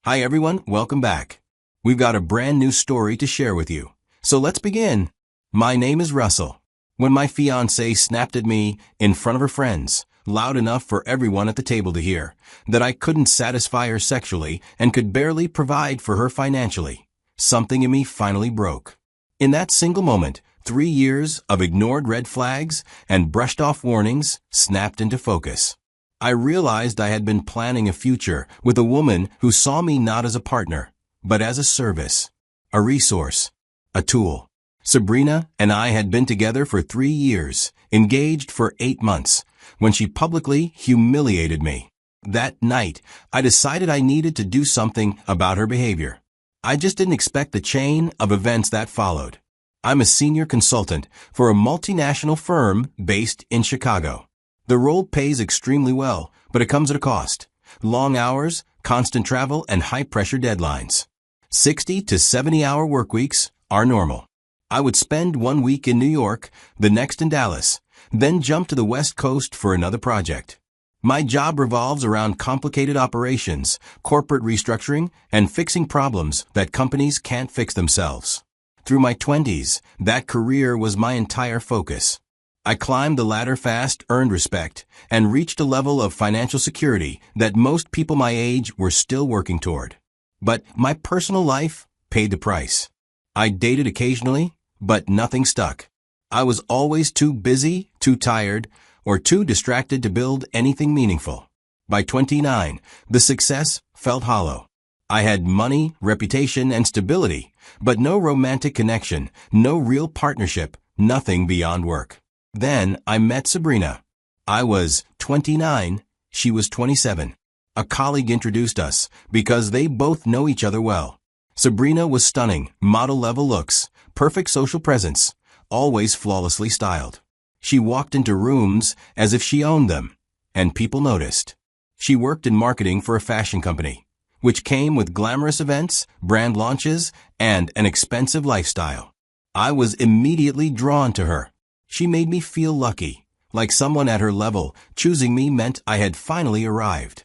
Hi everyone, welcome back. We've got a brand new story to share with you. So let's begin. My name is Russell. When my fiancée snapped at me in front of her friends, loud enough for everyone at the table to hear, that I couldn't satisfy her sexually and could barely provide for her financially, something in me finally broke. In that single moment, 3 years of ignored red flags and brushed off warnings snapped into focus. I realized I had been planning a future with a woman who saw me not as a partner, but as a service, a resource, a tool. Sabrina and I had been together for 3 years, engaged for 8 months, when she publicly humiliated me. That night, I decided I needed to do something about her behavior. I just didn't expect the chain of events that followed. I'm a senior consultant for a multinational firm based in Chicago. The role pays extremely well, but it comes at a cost. Long hours, constant travel, and high-pressure deadlines. 60 to 70-hour work weeks are normal. I would spend 1 week in New York, the next in Dallas, then jump to the West Coast for another project. My job revolves around complicated operations, corporate restructuring, and fixing problems that companies can't fix themselves. Through my 20s, that career was my entire focus. I climbed the ladder fast, earned respect, and reached a level of financial security that most people my age were still working toward. But my personal life paid the price. I dated occasionally, but nothing stuck. I was always too busy, too tired, or too distracted to build anything meaningful. By 29, the success felt hollow. I had money, reputation, and stability, but no romantic connection, no real partnership, nothing beyond work. Then I met Sabrina. I was 29, she was 27. A colleague introduced us because they both know each other well. Sabrina was stunning, model-level looks, perfect social presence, always flawlessly styled. She walked into rooms as if she owned them, and people noticed. She worked in marketing for a fashion company, which came with glamorous events, brand launches, and an expensive lifestyle. I was immediately drawn to her. She made me feel lucky, like someone at her level. Choosing me meant I had finally arrived.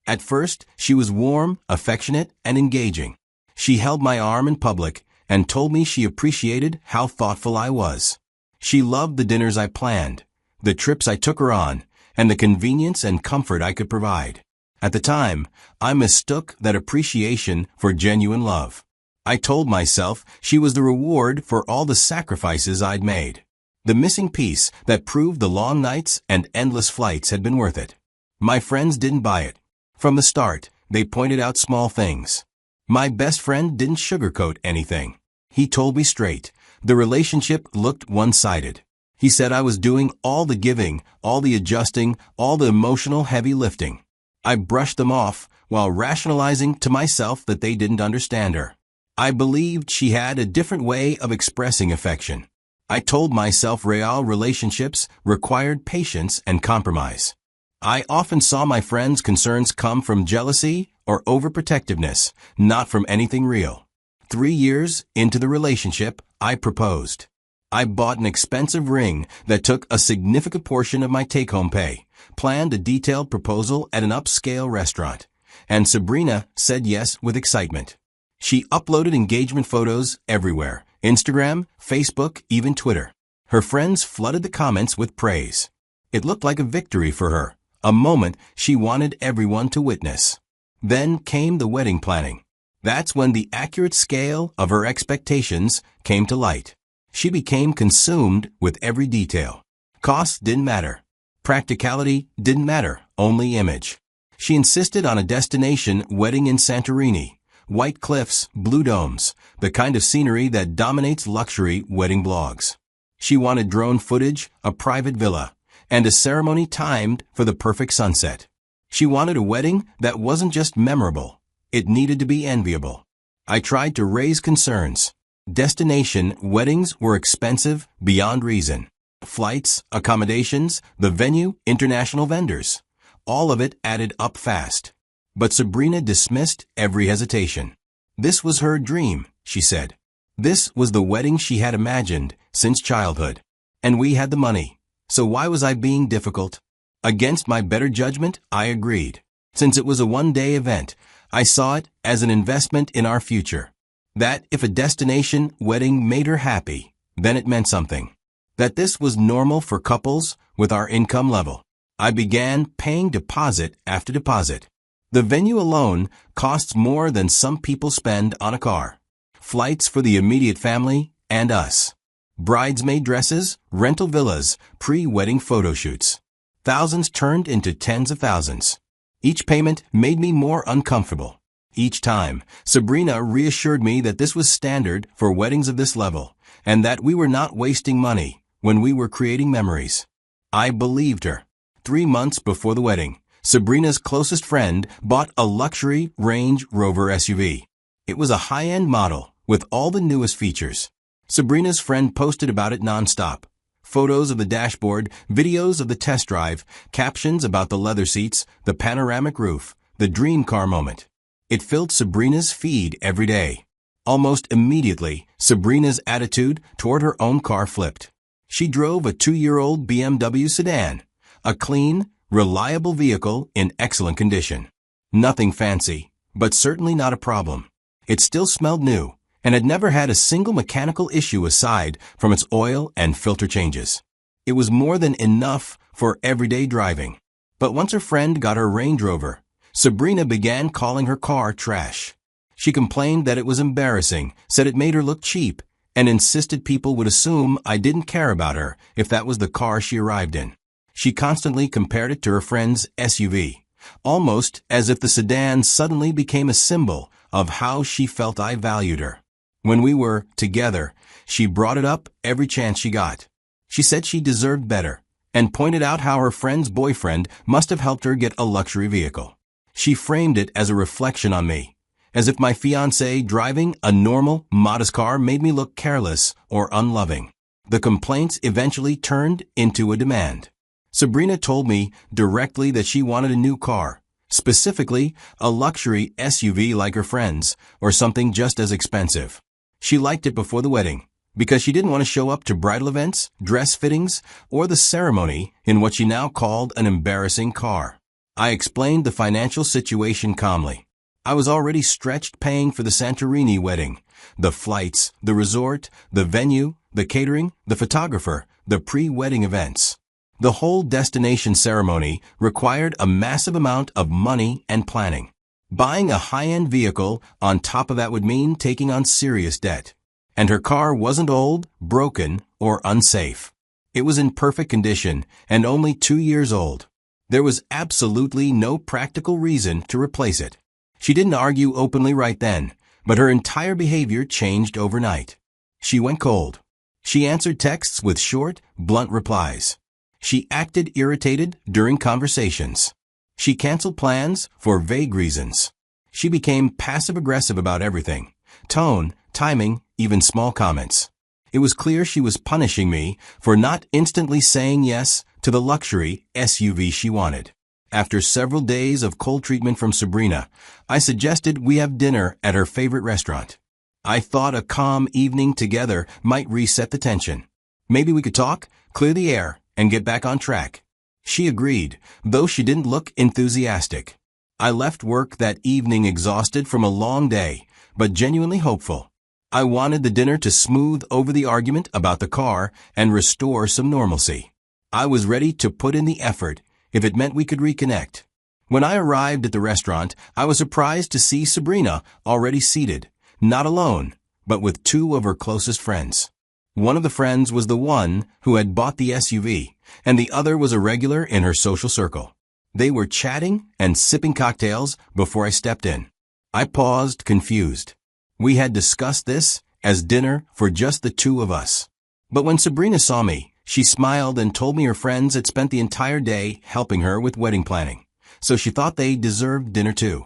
At first, she was warm, affectionate, and engaging. She held my arm in public and told me she appreciated how thoughtful I was. She loved the dinners I planned, the trips I took her on, and the convenience and comfort I could provide. At the time, I mistook that appreciation for genuine love. I told myself she was the reward for all the sacrifices I'd made. The missing piece that proved the long nights and endless flights had been worth it. My friends didn't buy it. From the start, they pointed out small things. My best friend didn't sugarcoat anything. He told me straight. The relationship looked one-sided. He said I was doing all the giving, all the adjusting, all the emotional heavy lifting. I brushed them off while rationalizing to myself that they didn't understand her. I believed she had a different way of expressing affection. I told myself real relationships required patience and compromise. I often saw my friends' concerns come from jealousy or overprotectiveness, not from anything real. 3 years into the relationship, I proposed. I bought an expensive ring that took a significant portion of my take-home pay, planned a detailed proposal at an upscale restaurant, and Sabrina said yes with excitement. She uploaded engagement photos everywhere. Instagram, Facebook, even Twitter. Her friends flooded the comments with praise. It looked like a victory for her, a moment she wanted everyone to witness. Then came the wedding planning. That's when the accurate scale of her expectations came to light. She became consumed with every detail. Costs didn't matter. Practicality didn't matter, only image. She insisted on a destination wedding in Santorini. White cliffs, blue domes, the kind of scenery that dominates luxury wedding blogs. She wanted drone footage, a private villa, and a ceremony timed for the perfect sunset. She wanted a wedding that wasn't just memorable, it needed to be enviable. I tried to raise concerns. Destination weddings were expensive beyond reason. Flights, accommodations, the venue, international vendors. All of it added up fast. But Sabrina dismissed every hesitation. This was her dream, she said. This was the wedding she had imagined since childhood. And we had the money. So why was I being difficult? Against my better judgment, I agreed. Since it was a one-day event, I saw it as an investment in our future. That if a destination wedding made her happy, then it meant something. That this was normal for couples with our income level. I began paying deposit after deposit. The venue alone costs more than some people spend on a car. Flights for the immediate family and us. Bridesmaid dresses, rental villas, pre-wedding photo shoots. Thousands turned into tens of thousands. Each payment made me more uncomfortable. Each time, Sabrina reassured me that this was standard for weddings of this level, and that we were not wasting money when we were creating memories. I believed her. 3 months before the wedding, Sabrina's closest friend bought a luxury Range Rover SUV. It was a high-end model with all the newest features. Sabrina's friend posted about it nonstop. Photos of the dashboard, videos of the test drive, captions about the leather seats, the panoramic roof, the dream car moment. It filled Sabrina's feed every day. Almost immediately, Sabrina's attitude toward her own car flipped. She drove a 2-year-old BMW sedan, a clean, reliable vehicle in excellent condition. Nothing fancy, but certainly not a problem. It still smelled new, and had never had a single mechanical issue aside from its oil and filter changes. It was more than enough for everyday driving. But once her friend got her Range Rover, Sabrina began calling her car trash. She complained that it was embarrassing, said it made her look cheap, and insisted people would assume I didn't care about her if that was the car she arrived in. She constantly compared it to her friend's SUV, almost as if the sedan suddenly became a symbol of how she felt I valued her. When we were together, she brought it up every chance she got. She said she deserved better, and pointed out how her friend's boyfriend must have helped her get a luxury vehicle. She framed it as a reflection on me, as if my fiancé driving a normal, modest car made me look careless or unloving. The complaints eventually turned into a demand. Sabrina told me directly that she wanted a new car, specifically a luxury SUV like her friend's, or something just as expensive. She liked it before the wedding, because she didn't want to show up to bridal events, dress fittings, or the ceremony in what she now called an embarrassing car. I explained the financial situation calmly. I was already stretched paying for the Santorini wedding, the flights, the resort, the venue, the catering, the photographer, the pre-wedding events. The whole destination ceremony required a massive amount of money and planning. Buying a high-end vehicle on top of that would mean taking on serious debt. And her car wasn't old, broken, or unsafe. It was in perfect condition and only 2 years old. There was absolutely no practical reason to replace it. She didn't argue openly right then, but her entire behavior changed overnight. She went cold. She answered texts with short, blunt replies. She acted irritated during conversations. She canceled plans for vague reasons. She became passive-aggressive about everything. Tone, timing, even small comments. It was clear she was punishing me for not instantly saying yes to the luxury SUV she wanted. After several days of cold treatment from Sabrina, I suggested we have dinner at her favorite restaurant. I thought a calm evening together might reset the tension. Maybe we could talk, clear the air, and get back on track. She agreed, though she didn't look enthusiastic. I left work that evening exhausted from a long day, but genuinely hopeful. I wanted the dinner to smooth over the argument about the car and restore some normalcy. I was ready to put in the effort if it meant we could reconnect. When I arrived at the restaurant, I was surprised to see Sabrina already seated, not alone, but with 2 of her closest friends. One of the friends was the one who had bought the SUV, and the other was a regular in her social circle. They were chatting and sipping cocktails before I stepped in. I paused, confused. We had discussed this as dinner for just the 2 of us. But when Sabrina saw me, she smiled and told me her friends had spent the entire day helping her with wedding planning, so she thought they deserved dinner too.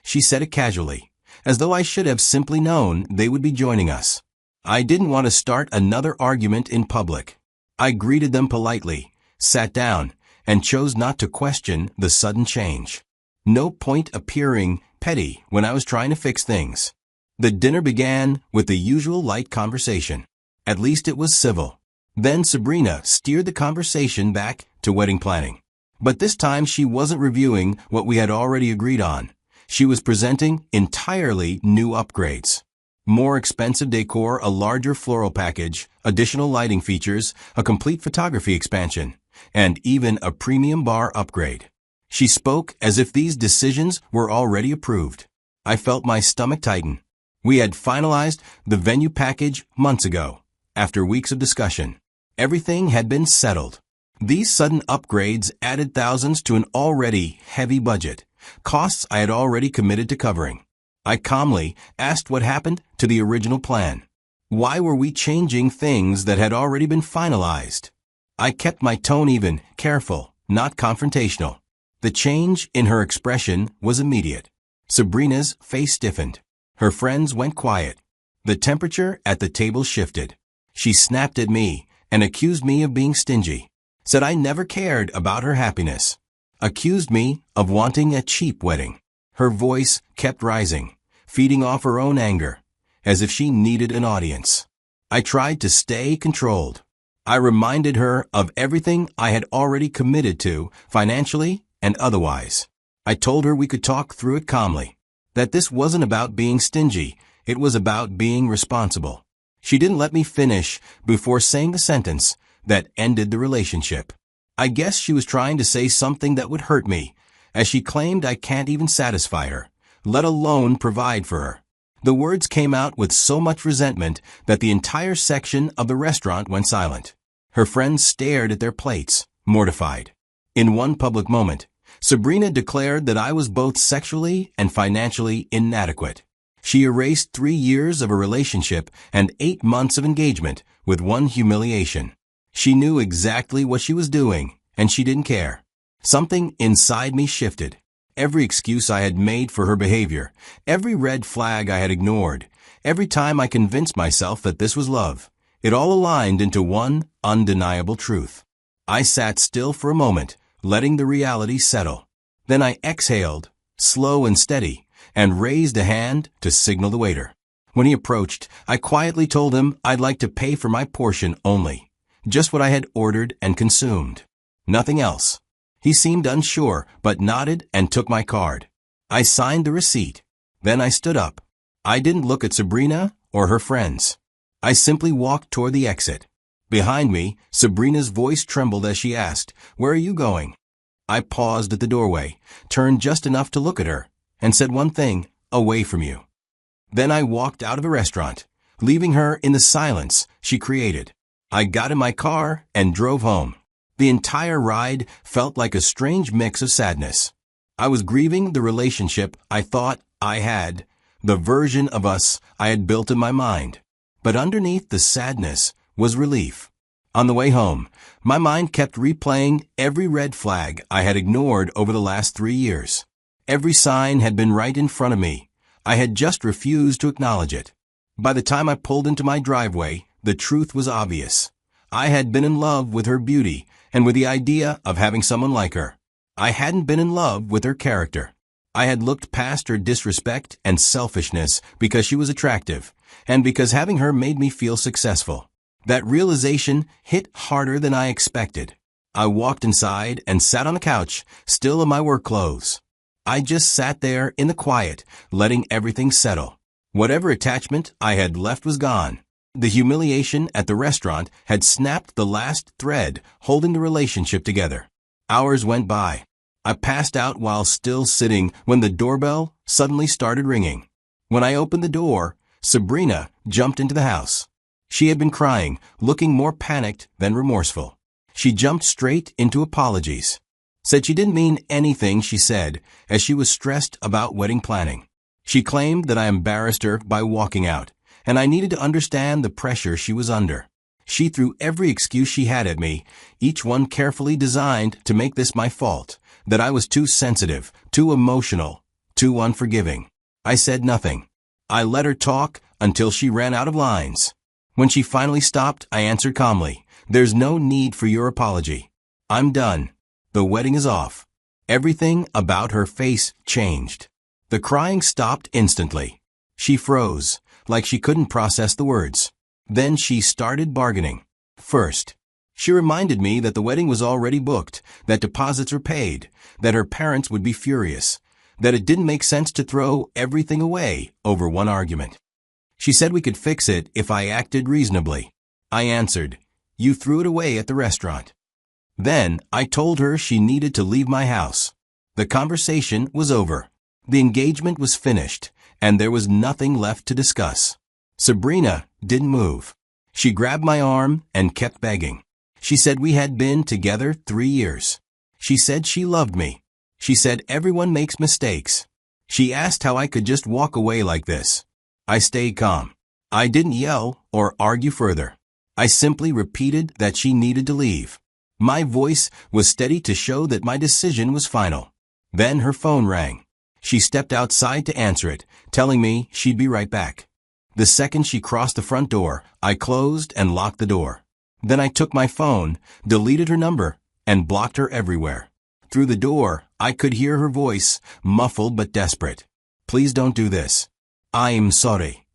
She said it casually, as though I should have simply known they would be joining us. I didn't want to start another argument in public. I greeted them politely, sat down, and chose not to question the sudden change. No point appearing petty when I was trying to fix things. The dinner began with the usual light conversation. At least it was civil. Then Sabrina steered the conversation back to wedding planning. But this time she wasn't reviewing what we had already agreed on. She was presenting entirely new upgrades. More expensive decor, a larger floral package, additional lighting features, a complete photography expansion, and even a premium bar upgrade. She spoke as if these decisions were already approved. I felt my stomach tighten. We had finalized the venue package months ago, after weeks of discussion. Everything had been settled. These sudden upgrades added thousands to an already heavy budget, costs I had already committed to covering. I calmly asked what happened to the original plan. Why were we changing things that had already been finalized? I kept my tone even, careful, not confrontational. The change in her expression was immediate. Sabrina's face stiffened. Her friends went quiet. The temperature at the table shifted. She snapped at me and accused me of being stingy. Said I never cared about her happiness. Accused me of wanting a cheap wedding. Her voice kept rising, feeding off her own anger, as if she needed an audience. I tried to stay controlled. I reminded her of everything I had already committed to, financially and otherwise. I told her we could talk through it calmly, that this wasn't about being stingy, it was about being responsible. She didn't let me finish before saying the sentence that ended the relationship. I guess she was trying to say something that would hurt me, as she claimed I can't even satisfy her, let alone provide for her. The words came out with so much resentment that the entire section of the restaurant went silent. Her friends stared at their plates, mortified. In one public moment, Sabrina declared that I was both sexually and financially inadequate. She erased 3 years of a relationship and 8 months of engagement with one humiliation. She knew exactly what she was doing, and she didn't care. Something inside me shifted. Every excuse I had made for her behavior, every red flag I had ignored, every time I convinced myself that this was love, it all aligned into one undeniable truth. I sat still for a moment, letting the reality settle. Then I exhaled, slow and steady, and raised a hand to signal the waiter. When he approached, I quietly told him I'd like to pay for my portion only. Just what I had ordered and consumed. Nothing else. He seemed unsure, but nodded and took my card. I signed the receipt. Then I stood up. I didn't look at Sabrina or her friends. I simply walked toward the exit. Behind me, Sabrina's voice trembled as she asked, "Where are you going?" I paused at the doorway, turned just enough to look at her, and said one thing, "Away from you." Then I walked out of the restaurant, leaving her in the silence she created. I got in my car and drove home. The entire ride felt like a strange mix of sadness. I was grieving the relationship I thought I had, the version of us I had built in my mind. But underneath the sadness was relief. On the way home, my mind kept replaying every red flag I had ignored over the last 3 years. Every sign had been right in front of me. I had just refused to acknowledge it. By the time I pulled into my driveway, the truth was obvious. I had been in love with her beauty and with the idea of having someone like her. I hadn't been in love with her character. I had looked past her disrespect and selfishness because she was attractive, and because having her made me feel successful. That realization hit harder than I expected. I walked inside and sat on the couch, still in my work clothes. I just sat there in the quiet, letting everything settle. Whatever attachment I had left was gone. The humiliation at the restaurant had snapped the last thread holding the relationship together. Hours went by. I passed out while still sitting when the doorbell suddenly started ringing. When I opened the door, Sabrina jumped into the house. She had been crying, looking more panicked than remorseful. She jumped straight into apologies. Said she didn't mean anything she said, as she was stressed about wedding planning. She claimed that I embarrassed her by walking out, and I needed to understand the pressure she was under. She threw every excuse she had at me, each one carefully designed to make this my fault, that I was too sensitive, too emotional, too unforgiving. I said nothing. I let her talk until she ran out of lines. When she finally stopped, I answered calmly, "There's no need for your apology. I'm done. The wedding is off." Everything about her face changed. The crying stopped instantly. She froze, like she couldn't process the words. Then she started bargaining. First, she reminded me that the wedding was already booked, that deposits were paid, that her parents would be furious, that it didn't make sense to throw everything away over one argument. She said we could fix it if I acted reasonably. I answered, "You threw it away at the restaurant." Then I told her she needed to leave my house. The conversation was over. The engagement was finished, and there was nothing left to discuss. Sabrina didn't move. She grabbed my arm and kept begging. She said we had been together 3 years. She said she loved me. She said everyone makes mistakes. She asked how I could just walk away like this. I stayed calm. I didn't yell or argue further. I simply repeated that she needed to leave. My voice was steady to show that my decision was final. Then her phone rang. She stepped outside to answer it, telling me she'd be right back. The second she crossed the front door, I closed and locked the door. Then I took my phone, deleted her number, and blocked her everywhere. Through the door, I could hear her voice, muffled but desperate. "Please don't do this. I'm sorry.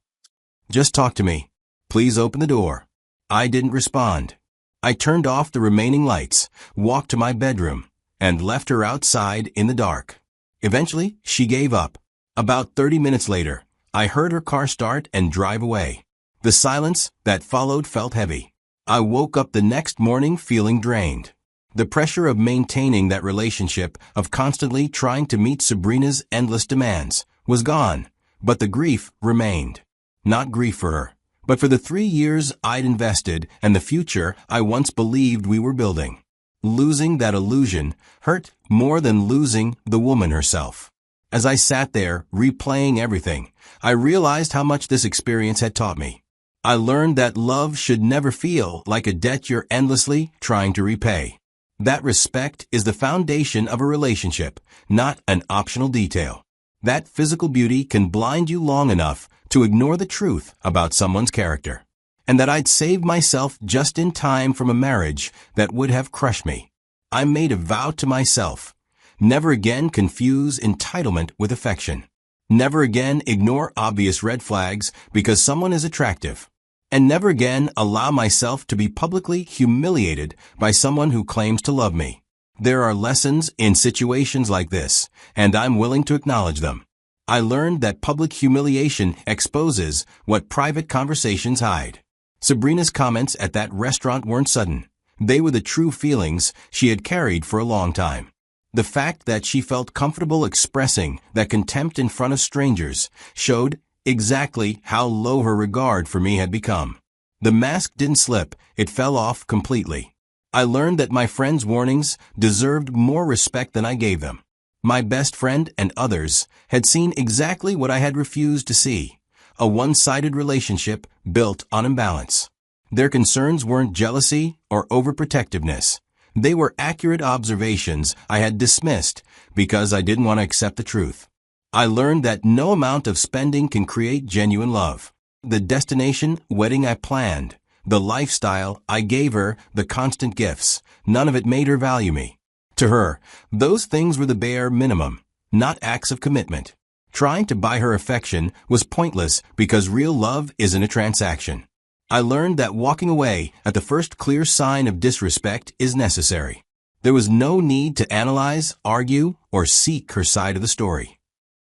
Just talk to me. Please open the door." I didn't respond. I turned off the remaining lights, walked to my bedroom, and left her outside in the dark. Eventually, she gave up. About 30 minutes later, I heard her car start and drive away. The silence that followed felt heavy. I woke up the next morning feeling drained. The pressure of maintaining that relationship, of constantly trying to meet Sabrina's endless demands, was gone, but the grief remained. Not grief for her, but for the 3 years I'd invested and the future I once believed we were building. Losing that illusion hurt more than losing the woman herself. As I sat there, replaying everything, I realized how much this experience had taught me. I learned that love should never feel like a debt you're endlessly trying to repay. That respect is the foundation of a relationship, not an optional detail. That physical beauty can blind you long enough to ignore the truth about someone's character. And that I'd saved myself just in time from a marriage that would have crushed me. I made a vow to myself. Never again confuse entitlement with affection. Never again ignore obvious red flags because someone is attractive. And never again allow myself to be publicly humiliated by someone who claims to love me. There are lessons in situations like this, and I'm willing to acknowledge them. I learned that public humiliation exposes what private conversations hide. Sabrina's comments at that restaurant weren't sudden. They were the true feelings she had carried for a long time. The fact that she felt comfortable expressing that contempt in front of strangers showed exactly how low her regard for me had become. The mask didn't slip, it fell off completely. I learned that my friends' warnings deserved more respect than I gave them. My best friend and others had seen exactly what I had refused to see, a one-sided relationship built on imbalance. Their concerns weren't jealousy or overprotectiveness. They were accurate observations I had dismissed because I didn't want to accept the truth. I learned that no amount of spending can create genuine love. The destination wedding I planned, the lifestyle I gave her, the constant gifts, none of it made her value me. To her, those things were the bare minimum, not acts of commitment. Trying to buy her affection was pointless because real love isn't a transaction. I learned that walking away at the first clear sign of disrespect is necessary. There was no need to analyze, argue, or seek her side of the story.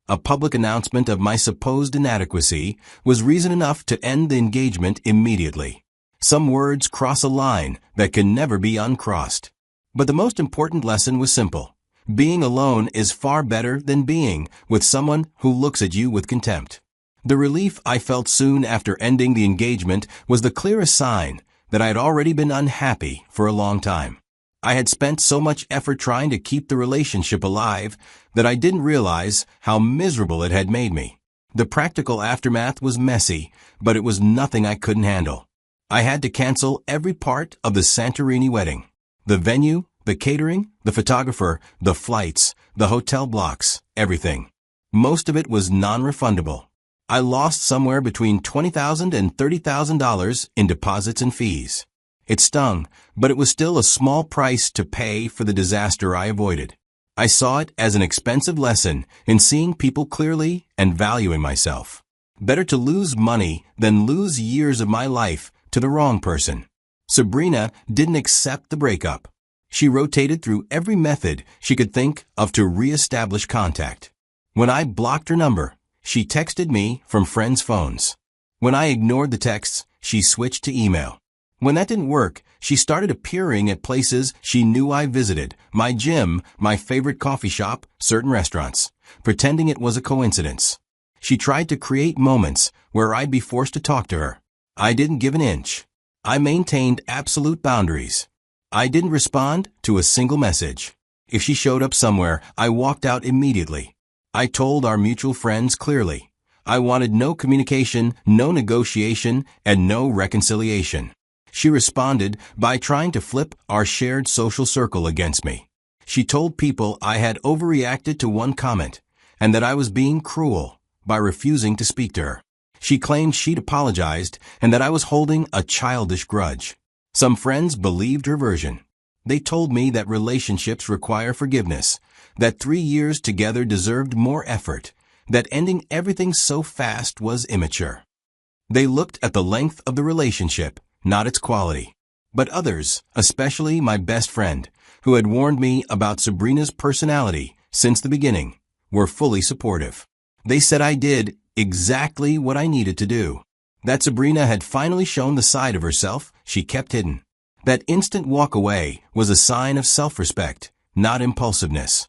A public announcement of my supposed inadequacy was reason enough to end the engagement immediately. Some words cross a line that can never be uncrossed. But the most important lesson was simple. Being alone is far better than being with someone who looks at you with contempt. The relief I felt soon after ending the engagement was the clearest sign that I had already been unhappy for a long time. I had spent so much effort trying to keep the relationship alive that I didn't realize how miserable it had made me. The practical aftermath was messy, but it was nothing I couldn't handle. I had to cancel every part of the Santorini wedding. The venue, the catering, the photographer, the flights, the hotel blocks, everything. Most of it was non-refundable. I lost somewhere between $20,000 and $30,000 in deposits and fees. It stung, but it was still a small price to pay for the disaster I avoided. I saw it as an expensive lesson in seeing people clearly and valuing myself. Better to lose money than lose years of my life to the wrong person. Sabrina didn't accept the breakup. She rotated through every method she could think of to reestablish contact. When I blocked her number, she texted me from friends' phones. When I ignored the texts, she switched to email. When that didn't work, she started appearing at places she knew I visited, my gym, my favorite coffee shop, certain restaurants, pretending it was a coincidence. She tried to create moments where I'd be forced to talk to her. I didn't give an inch. I maintained absolute boundaries. I didn't respond to a single message. If she showed up somewhere, I walked out immediately. I told our mutual friends clearly. I wanted no communication, no negotiation, and no reconciliation. She responded by trying to flip our shared social circle against me. She told people I had overreacted to one comment, and that I was being cruel by refusing to speak to her. She claimed she'd apologized and that I was holding a childish grudge. Some friends believed her version. They told me that relationships require forgiveness, that 3 years together deserved more effort, that ending everything so fast was immature. They looked at the length of the relationship, not its quality. But others, especially my best friend, who had warned me about Sabrina's personality since the beginning, were fully supportive. They said I did exactly what I needed to do. That Sabrina had finally shown the side of herself she kept hidden. That instant walk away was a sign of self-respect, not impulsiveness.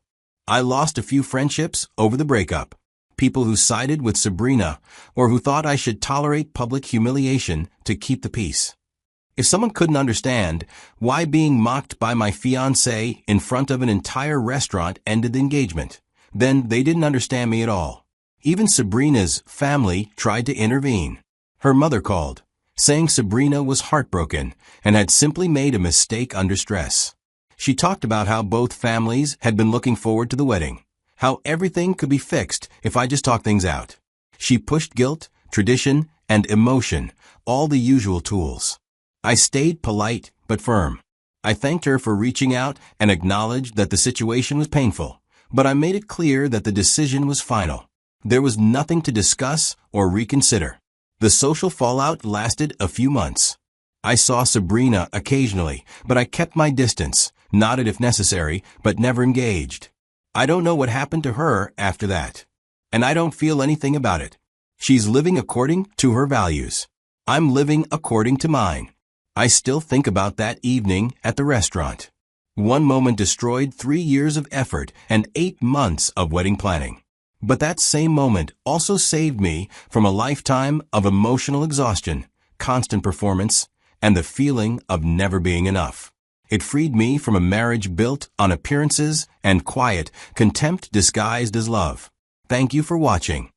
I lost a few friendships over the breakup. People who sided with Sabrina or who thought I should tolerate public humiliation to keep the peace. If someone couldn't understand why being mocked by my fiancé in front of an entire restaurant ended the engagement, then they didn't understand me at all. Even Sabrina's family tried to intervene. Her mother called, saying Sabrina was heartbroken and had simply made a mistake under stress. She talked about how both families had been looking forward to the wedding, how everything could be fixed if I just talked things out. She pushed guilt, tradition, and emotion, all the usual tools. I stayed polite but firm. I thanked her for reaching out and acknowledged that the situation was painful, but I made it clear that the decision was final. There was nothing to discuss or reconsider. The social fallout lasted a few months. I saw Sabrina occasionally, but I kept my distance, nodded if necessary, but never engaged. I don't know what happened to her after that. And I don't feel anything about it. She's living according to her values. I'm living according to mine. I still think about that evening at the restaurant. One moment destroyed 3 years of effort and 8 months of wedding planning. But that same moment also saved me from a lifetime of emotional exhaustion, constant performance, and the feeling of never being enough. It freed me from a marriage built on appearances and quiet contempt disguised as love. Thank you for watching.